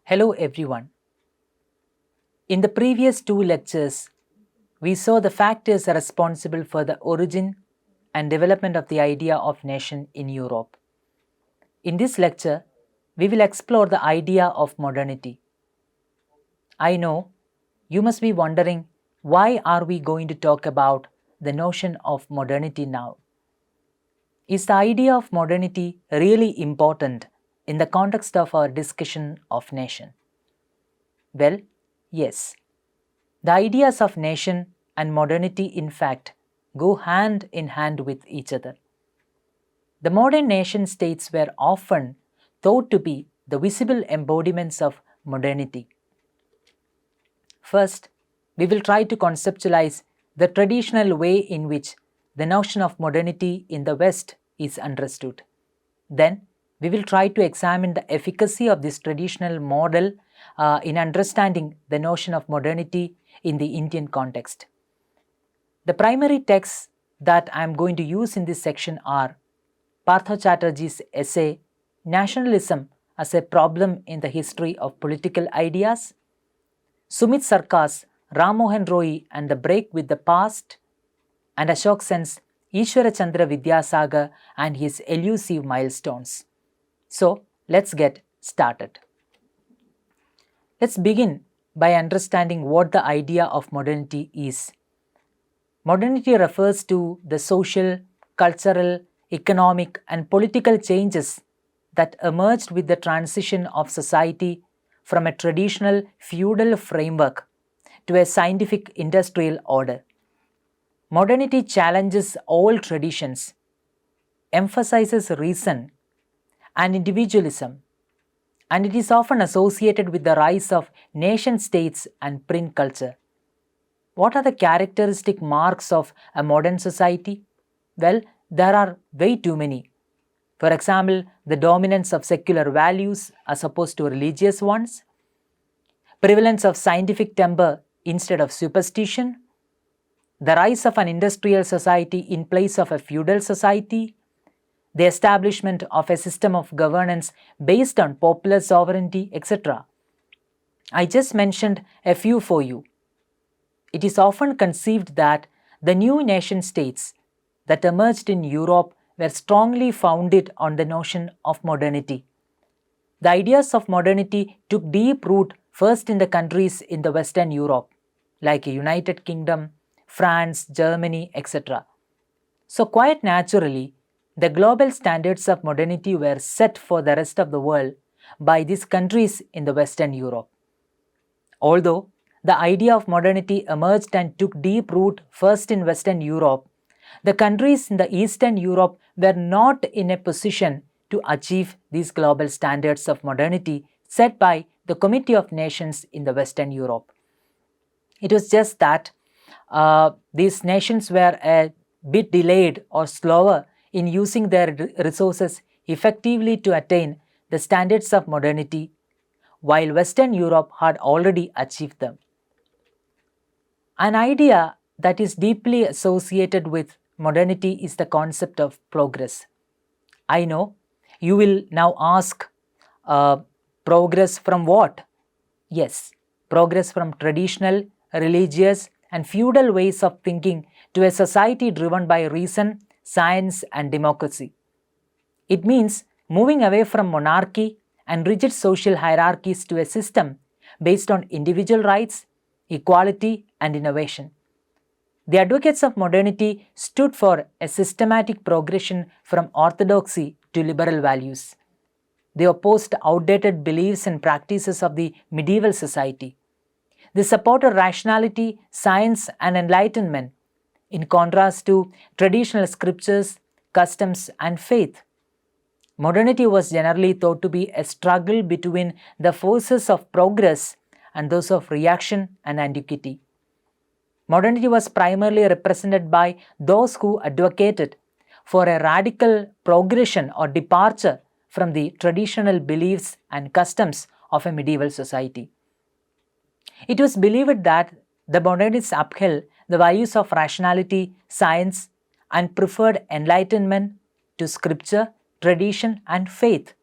Hello everyone. In the previous two lectures, we saw the factors responsible for the origin and development of the idea of nation in Europe. In this lecture, we will explore the idea of modernity. I know you must be wondering, why are we going to talk about the notion of modernity now? Is the idea of modernity really important in the context of our discussion of nation? Well, yes. The ideas of nation and modernity, in fact, go hand in hand with each other. The modern nation states were often thought to be the visible embodiments of modernity. First, we will try to conceptualize the traditional way in which the notion of modernity in the West is understood. Then, we will try to examine the efficacy of this traditional model in understanding the notion of modernity in the Indian context. The primary texts that I am going to use in this section are Partha Chatterjee's essay Nationalism as a Problem in the History of Political Ideas, Sumit Sarkar's Ram Mohan Roy and the Break with the Past, and Ashok Sen's Ishwara Chandra Vidyasagar and his elusive milestones. So, let's get started. Let's begin by understanding what the idea of modernity is. Modernity refers to the social, cultural, economic, and political changes that emerged with the transition of society from a traditional feudal framework to a scientific industrial order. Modernity challenges all traditions, emphasizes reason and individualism, and it is often associated with the rise of nation states and print culture. What are the characteristic marks of a modern society? Well, there are way too many. For example, the dominance of secular values as opposed to religious ones, prevalence of scientific temper instead of superstition, the rise of an industrial society in place of a feudal society, the establishment of a system of governance based on popular sovereignty, etc. I just mentioned a few for you. It is often conceived that the new nation states that emerged in Europe were strongly founded on the notion of modernity. The ideas of modernity took deep root first in the countries in the Western Europe, like United Kingdom, France, Germany, etc. So quite naturally, the global standards of modernity were set for the rest of the world by these countries in the Western Europe. Although the idea of modernity emerged and took deep root first in Western Europe, the countries in the Eastern Europe were not in a position to achieve these global standards of modernity set by the Committee of Nations in the Western Europe. It was just that these nations were a bit delayed or slower in using their resources effectively to attain the standards of modernity, while Western Europe had already achieved them. An idea that is deeply associated with modernity is the concept of progress. I know you will now ask, progress from what? Yes, progress from traditional, religious, and feudal ways of thinking to a society driven by reason, science, and democracy. It means moving away from monarchy and rigid social hierarchies to a system based on individual rights, equality, and innovation. The advocates of modernity stood for a systematic progression from orthodoxy to liberal values. They opposed outdated beliefs and practices of the medieval society. They supported rationality, science, and enlightenment, in contrast to traditional scriptures, customs, and faith. Modernity was generally thought to be a struggle between the forces of progress and those of reaction and antiquity. Modernity was primarily represented by those who advocated for a radical progression or departure from the traditional beliefs and customs of a medieval society. It was believed that the modernists upheld the values of rationality, science, and preferred enlightenment to scripture, tradition, and faith.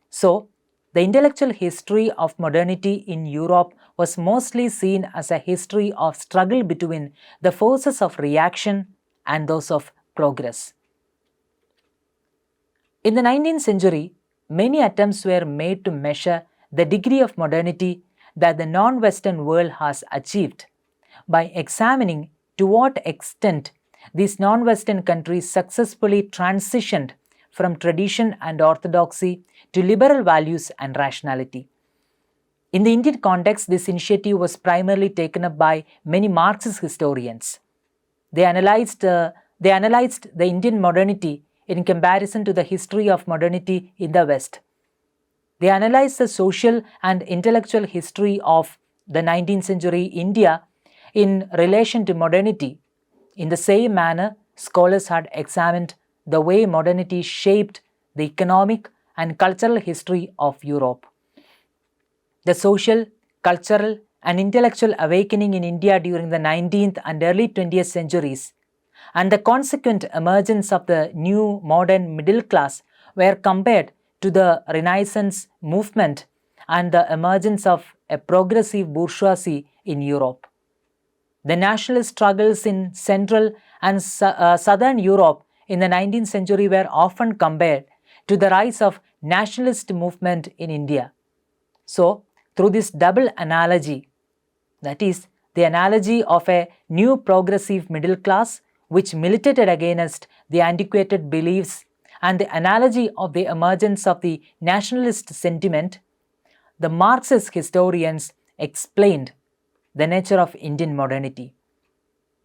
So, the intellectual history of modernity in Europe was mostly seen as a history of struggle between the forces of reaction and those of progress. In the 19th century, many attempts were made to measure the degree of modernity that the non-Western world has achieved by examining to what extent these non-Western countries successfully transitioned from tradition and orthodoxy to liberal values and rationality. In the Indian context, this initiative was primarily taken up by many Marxist historians. They analyzed the Indian modernity in comparison to the history of modernity in the West. They analyzed the social and intellectual history of the 19th century India in relation to modernity. In the same manner, scholars had examined the way modernity shaped the economic and cultural history of Europe. The social, cultural, and intellectual awakening in India during the 19th and early 20th centuries and the consequent emergence of the new modern middle class were compared to the Renaissance movement and the emergence of a progressive bourgeoisie in Europe. The nationalist struggles in Central and Southern Europe in the 19th century were often compared to the rise of nationalist movement in India. So, through this double analogy, that is, the analogy of a new progressive middle class which militated against the antiquated beliefs and the analogy of the emergence of the nationalist sentiment, the Marxist historians explained the nature of Indian modernity.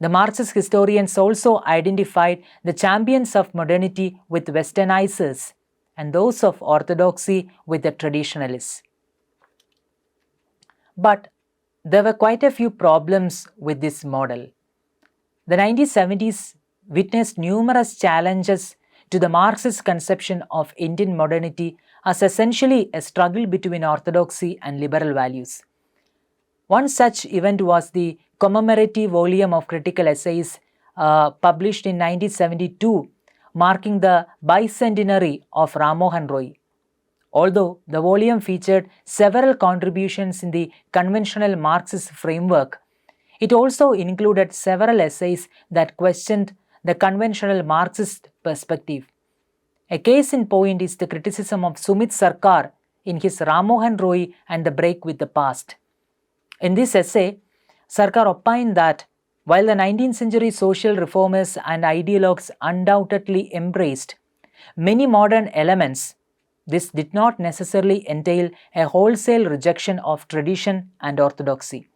The Marxist historians also identified the champions of modernity with Westernizers and those of orthodoxy with the traditionalists. But there were quite a few problems with this model. The 1970s witnessed numerous challenges to the Marxist conception of Indian modernity as essentially a struggle between orthodoxy and liberal values. One such event was the commemorative volume of critical essays published in 1972, marking the bicentenary of Ram Mohan Roy. Although the volume featured several contributions in the conventional Marxist framework, it also included several essays that questioned the conventional Marxist perspective. A case in point is the criticism of Sumit Sarkar in his Ram Mohan Roy and the Break with the Past. In this essay, Sarkar opined that while the 19th century social reformers and ideologues undoubtedly embraced many modern elements, this did not necessarily entail a wholesale rejection of tradition and orthodoxy.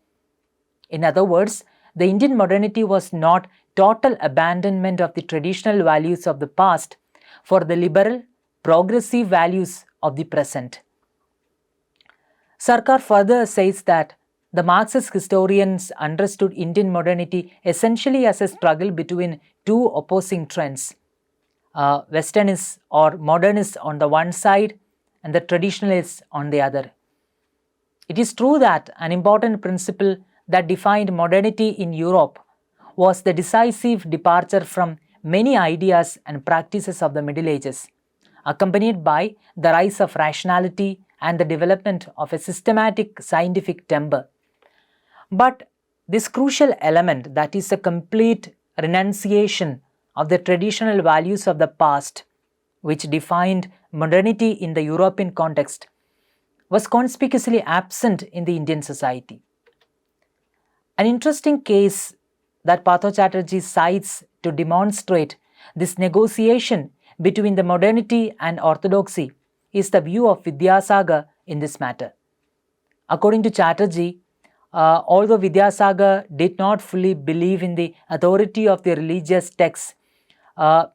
In other words, the Indian modernity was not total abandonment of the traditional values of the past for the liberal, progressive values of the present. Sarkar further says that the Marxist historians understood Indian modernity essentially as a struggle between two opposing trends, Westernists or modernists on the one side and the traditionalists on the other. It is true that an important principle that defined modernity in Europe was the decisive departure from many ideas and practices of the Middle Ages, accompanied by the rise of rationality and the development of a systematic scientific temper. But this crucial element, that is a complete renunciation of the traditional values of the past, which defined modernity in the European context, was conspicuously absent in the Indian society. An interesting case that Partho Chatterjee cites to demonstrate this negotiation between the modernity and orthodoxy is the view of Vidyasagar in this matter. According to Chatterjee, although Vidyasagar did not fully believe in the authority of the religious texts,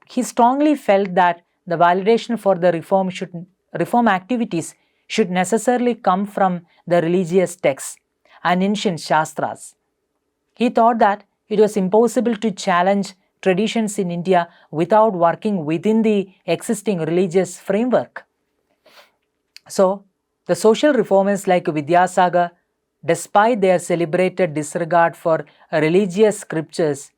he strongly felt that the validation for the reform activities should necessarily come from the religious texts and ancient Shastras. He thought that it was impossible to challenge traditions in India without working within the existing religious framework. So, the social reformers like Vidyasagar, despite their celebrated disregard for religious scriptures,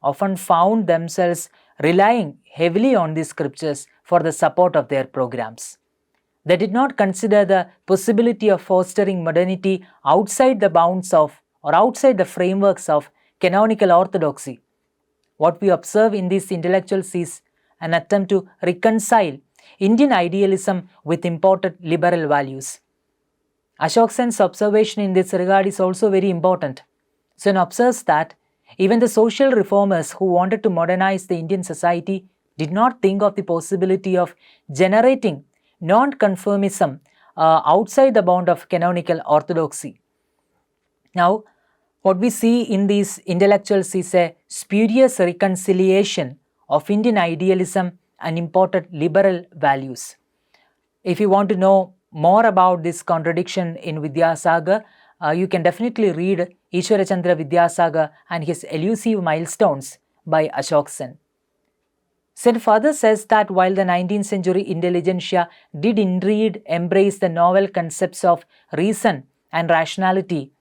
often found themselves relying heavily on these scriptures for the support of their programs. They did not consider the possibility of fostering modernity outside the bounds of or outside the frameworks of canonical orthodoxy. What we observe in these intellectuals is an attempt to reconcile Indian idealism with imported liberal values. Ashok Sen's observation in this regard is also very important. Sen observes that even the social reformers who wanted to modernize the Indian society did not think of the possibility of generating non-conformism outside the bound of canonical orthodoxy. Now, what we see in these intellectuals is a spurious reconciliation of Indian idealism and imported liberal values. If you want to know more about this contradiction in Vidyasagar, you can definitely read Ishwarachandra Vidyasagar and his elusive milestones by Ashok Sen. Sen further says that while the 19th century intelligentsia did indeed embrace the novel concepts of reason and rationality,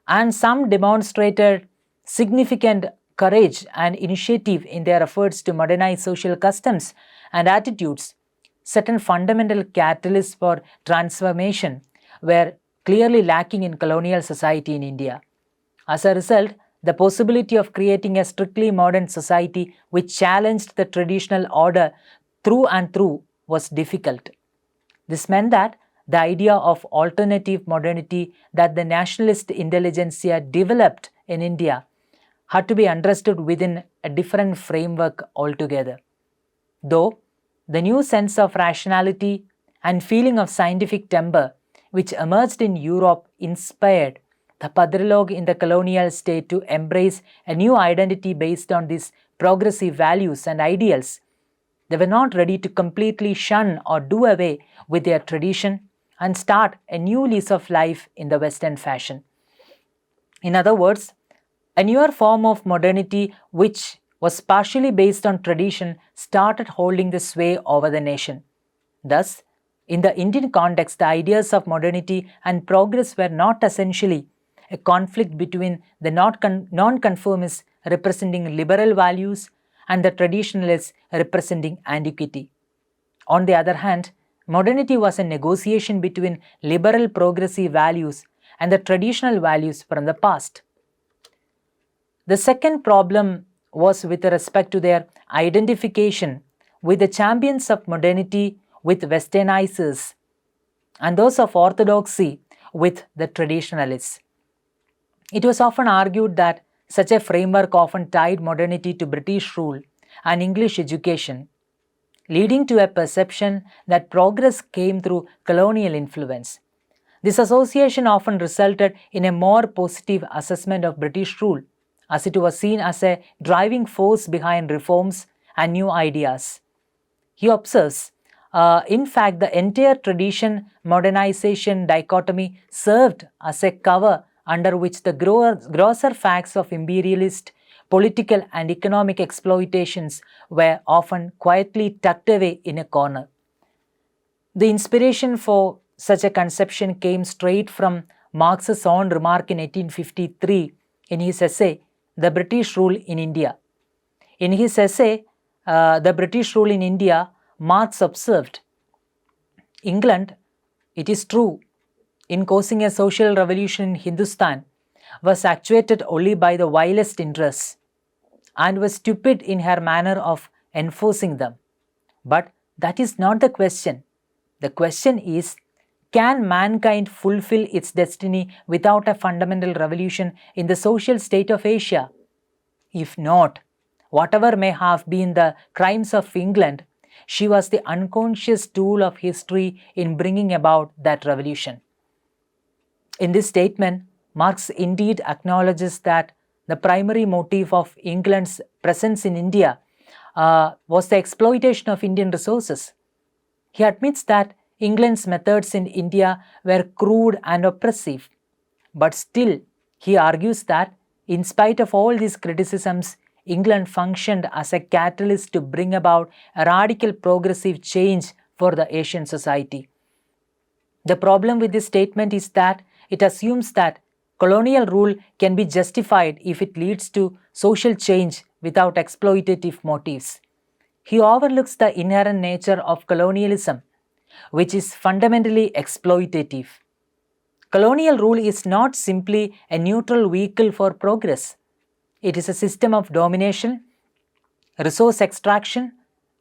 and some demonstrated significant courage and initiative in their efforts to modernize social customs and attitudes, certain fundamental catalysts for transformation were clearly lacking in colonial society in India. As a result, the possibility of creating a strictly modern society which challenged the traditional order through and through was difficult. This meant that the idea of alternative modernity that the nationalist intelligentsia developed in India had to be understood within a different framework altogether. Though the new sense of rationality and feeling of scientific temper which emerged in Europe inspired the Padrilog in the colonial state to embrace a new identity based on these progressive values and ideals. They were not ready to completely shun or do away with their tradition and start a new lease of life in the Western fashion. In other words, a newer form of modernity which was partially based on tradition started holding the sway over the nation. Thus, in the Indian context, the ideas of modernity and progress were not essentially a conflict between the non-conformists representing liberal values and the traditionalists representing antiquity. On the other hand, modernity was a negotiation between liberal progressive values and the traditional values from the past. The second problem was with respect to their identification with the champions of modernity with westernizers and those of orthodoxy with the traditionalists. It was often argued that such a framework often tied modernity to British rule and English education, leading to a perception that progress came through colonial influence. This association often resulted in a more positive assessment of British rule, as it was seen as a driving force behind reforms and new ideas. He observes, in fact, the entire tradition-modernization dichotomy served as a cover under which the grosser facts of imperialist political and economic exploitations were often quietly tucked away in a corner. The inspiration for such a conception came straight from Marx's own remark in 1853 in his essay, The British Rule in India. In his essay, The British Rule in India, Marx observed, England, it is true, in causing a social revolution in Hindustan, was actuated only by the vilest interests and was stupid in her manner of enforcing them. But that is not the question. The question is, can mankind fulfill its destiny without a fundamental revolution in the social state of Asia? If not, whatever may have been the crimes of England, she was the unconscious tool of history in bringing about that revolution. In this statement, Marx indeed acknowledges that the primary motive of England's presence in India was the exploitation of Indian resources. He admits that England's methods in India were crude and oppressive, but still he argues that in spite of all these criticisms, England functioned as a catalyst to bring about a radical progressive change for the Asian society. The problem with this statement is that it assumes that colonial rule can be justified if it leads to social change without exploitative motives. He overlooks the inherent nature of colonialism, which is fundamentally exploitative. Colonial rule is not simply a neutral vehicle for progress. It is a system of domination, resource extraction,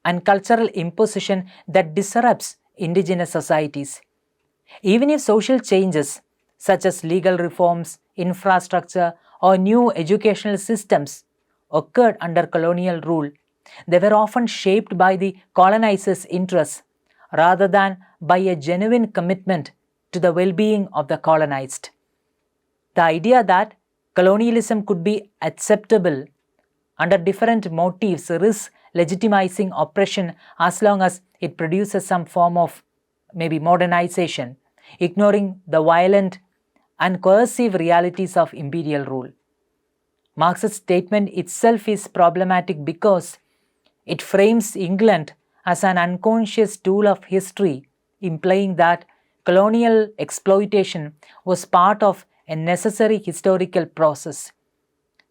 and cultural imposition that disrupts indigenous societies. Even if social changes such as legal reforms, infrastructure, or new educational systems occurred under colonial rule, they were often shaped by the colonizers' interests rather than by a genuine commitment to the well-being of the colonized. The idea that colonialism could be acceptable under different motives risks legitimizing oppression as long as it produces some form of maybe modernization, ignoring the violent and coercive realities of imperial rule. Marx's statement itself is problematic because it frames England as an unconscious tool of history, implying that colonial exploitation was part of a necessary historical process.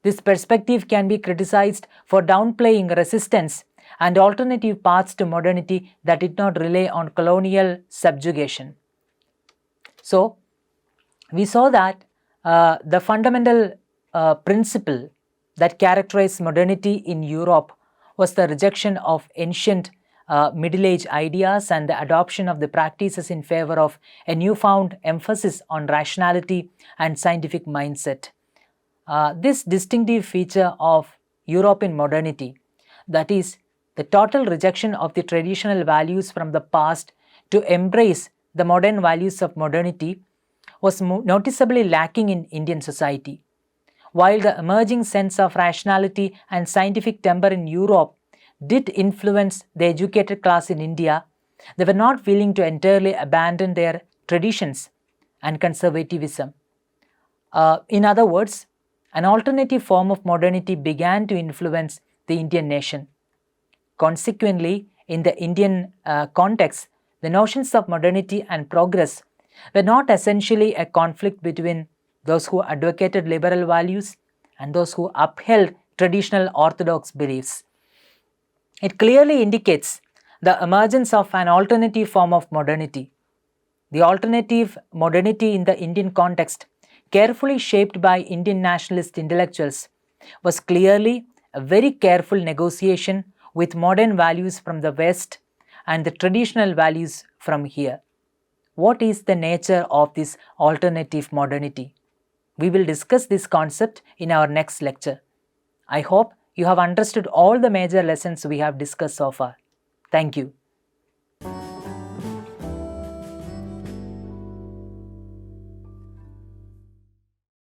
This perspective can be criticized for downplaying resistance and alternative paths to modernity that did not rely on colonial subjugation. So, we saw that the fundamental principle that characterized modernity in Europe was the rejection of ancient Middle Age ideas and the adoption of the practices in favor of a newfound emphasis on rationality and scientific mindset. This distinctive feature of European modernity, that is, the total rejection of the traditional values from the past to embrace the modern values of modernity, was noticeably lacking in Indian society. While the emerging sense of rationality and scientific temper in Europe did influence the educated class in India, they were not willing to entirely abandon their traditions and conservatism. In other words, an alternative form of modernity began to influence the Indian nation. Consequently, in the Indian context, the notions of modernity and progress were not essentially a conflict between those who advocated liberal values and those who upheld traditional orthodox beliefs. It clearly indicates the emergence of an alternative form of modernity. The alternative modernity in the Indian context, carefully shaped by Indian nationalist intellectuals, was clearly a very careful negotiation with modern values from the West and the traditional values from here. What is the nature of this alternative modernity? We will discuss this concept in our next lecture. I hope you have understood all the major lessons we have discussed so far. Thank you.